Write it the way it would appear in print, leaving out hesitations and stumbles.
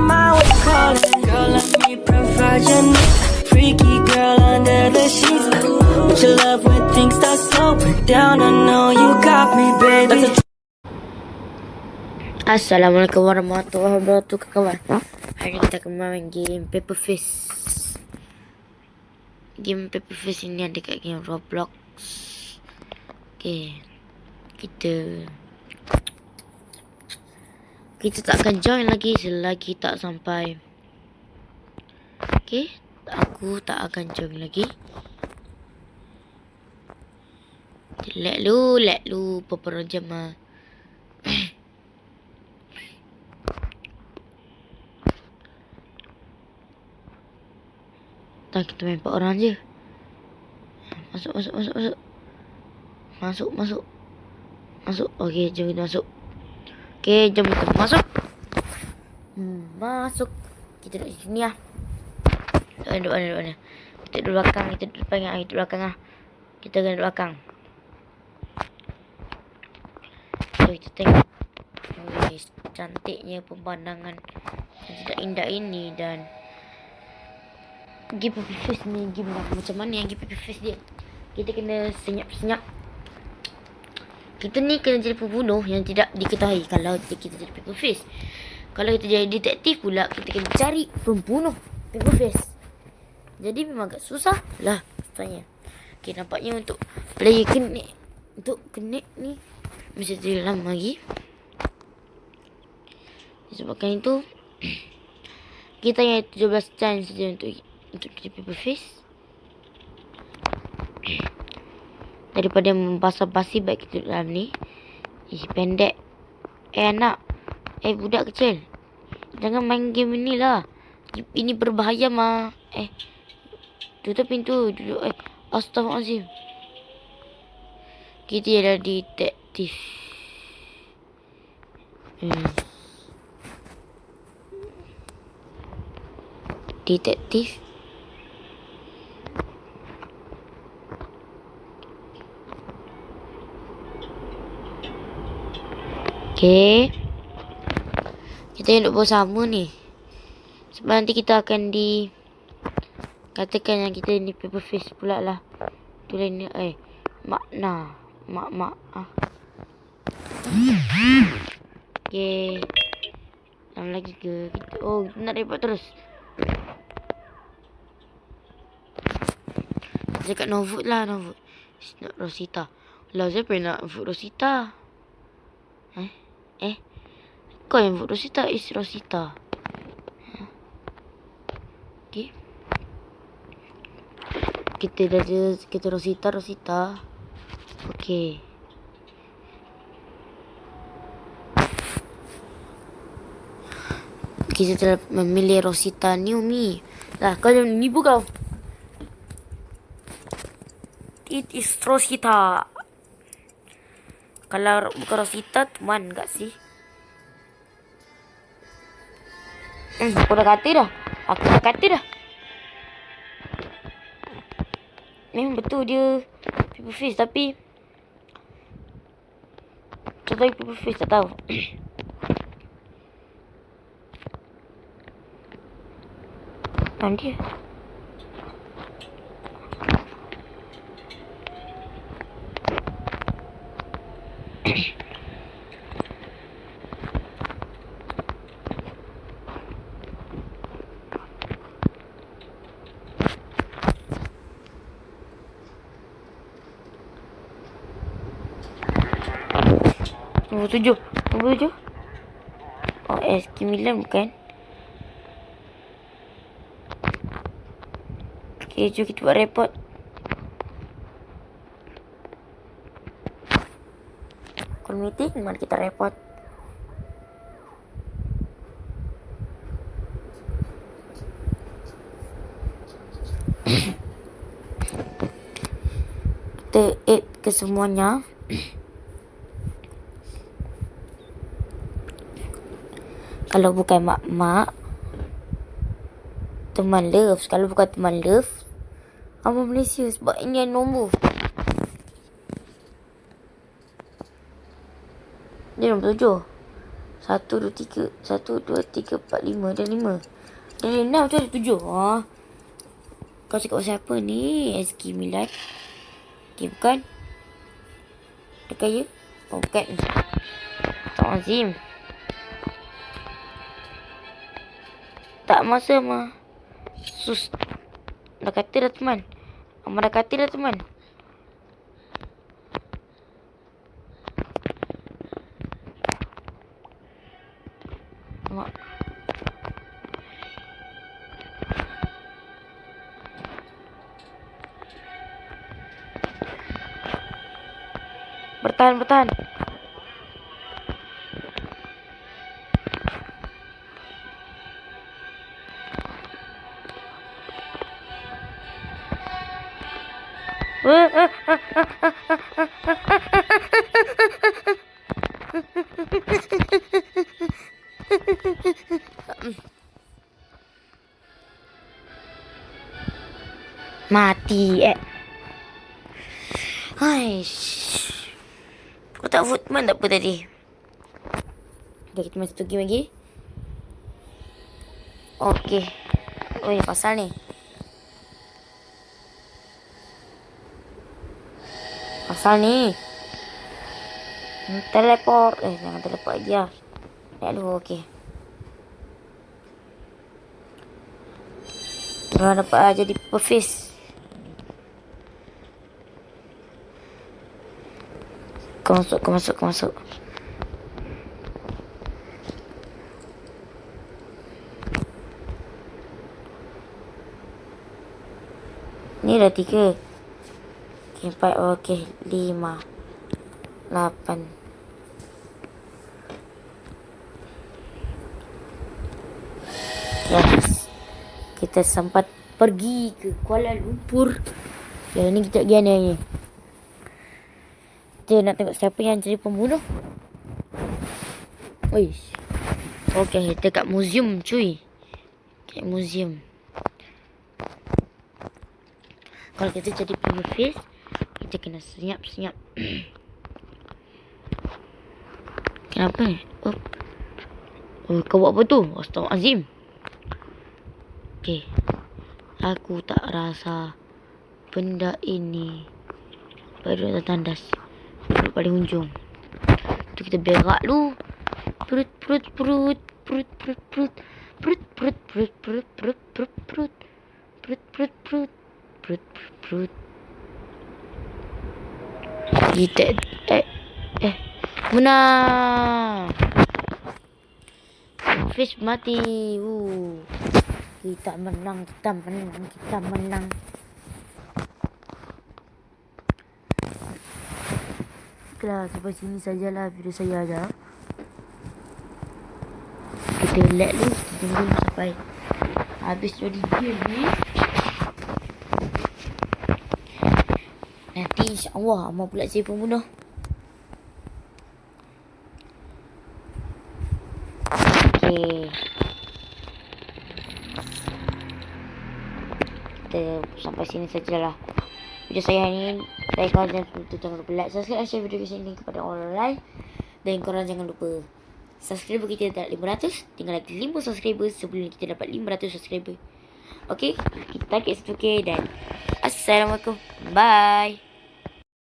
my way calling. Girl, let me provide your needs. Freaky girl under the sheets. With your love when things start slowing down. I know you got me, baby. Assalamualaikum warahmatullahi wabarakatuh kawan. Hari ni kita akan main game Paper Face. Game Paper Face ini ada kat game Roblox. Okay, kita tak akan join lagi selagi tak sampai. Okay, aku tak akan join lagi. Let lu beberapa jam lah. Tak, kita main 4 orang je. Masuk. Okey, jom kita masuk. Okey, jom kita masuk. Masuk. Kita duduk di sini lah. Duduk mana? Kita duduk belakang, kita duduk depan, kita belakang lah. Kita kena duduk belakang. So, kita tengok. Cantiknya pemandangan yang tidak indah ini dan game Paper Face ni game lah. Macam mana yang game Paper Face dia? Kita kena senyap. Kita ni kena jadi pembunuh yang tidak diketahui kalau kita jadi Paper Face. Kalau kita jadi detektif pula, kita kena cari pembunuh Paper Face. Jadi memang agak susah lah tanya. Okay, nampaknya untuk player connect, untuk connect ni mesti jadi lama lagi. Disebabkan itu kita hanya 17 chance saja untuk jadi Paper Face. Daripada membasa-basi baik kita dalam ni. Pendek. Anak. Budak kecil. Jangan main game ni lah. Ini berbahaya mah. Tutup pintu. Duduk. Astaghfirullahaladzim. Kita adalah detektif. Detektif. Okay. Kita duduk bersama ni. Sebab nanti kita akan katakan yang kita ni Paper Face pula lah. Tulis ni. Makna. Mak. Okay. Lama lagi ke? Kita nak report terus. Cakap no vote lah, no vote. It's not Rosita. Lah, saya pernah nak vote Rosita. Kau yang vote Rosita, is Rosita. Okay. Kita Rosita. Okay. Kita telah memilih Rosita Numi. Lah, kau jangan nipu kau. It is Rosita. Kalau bukan Rosita, teman enggak sih? Aku dah kata dah. Memang betul dia Paper Face, tapi contohnya Paper Face tak tahu. Mana dia? Nombor 7. SQ9 bukan? Okay, jom kita buat report. Call meeting, mari kita report. Kita add ke semuanya. Kalau bukan mak-mak, teman love. Kalau bukan teman love, Abang Malaysia. Sebab ini ada nombor. Dia nombor 7. 1, 2, 3. 1, 2, 3, 4, 5. Dah 5. Dah 6 tu ada 7. Kau cakap pasal apa ni? SK Milad. Okay, bukan. Dekat ya? Oh, bukan. Tak Azim. Tak masa mah. Sus. Dah kata dah teman. Amar dah kata dah teman. Mak. Bertahan, bertahan. Mati Haish. Kau tak vote man tak apa tadi. Okay, kita masih 1 game lagi. Okay. Oh, ini pasal ni. Pasal ni. Teleport. Jangan teleport lagi lah. Lihat dulu, okay. Dah dapat jadi purple face. Kau masuk. Ni dah 3. Okay, 4. Okay, 5. 8. Yes. Kita sempat pergi ke Kuala Lumpur. Yang ni kita pergi ni. Kita nak tengok siapa yang jadi pembunuh. Oish. Okay, kita kat museum cuy. Kat museum. Kalau kita jadi pembunuh face, kita kena senyap. Kenapa ni? Kau buat apa tu? Astaghfirullahalazim. Okay. Aku tak rasa benda ini baru tandas. Duduk paling hujung. Tu kita berak lu. Perut. Kita menang. Fish mati. Kita menang. Baiklah, sampai sini sajalah video saya aja. Kita let dulu, tunggu sampai habis jadi game ni. Nanti insya-Allah Amal pula jadi pembunuh. Okay. Kita sampai sini sajalah video saya ni. Baik, korang jangan lupa like, subscribe, share video ini kepada orang lain. Dan korang jangan lupa subscriber kita dah 500. Tinggal lagi 5 subscriber sebelum kita dapat 500 subscriber. Okay, kita target 1K dan Assalamualaikum. Bye.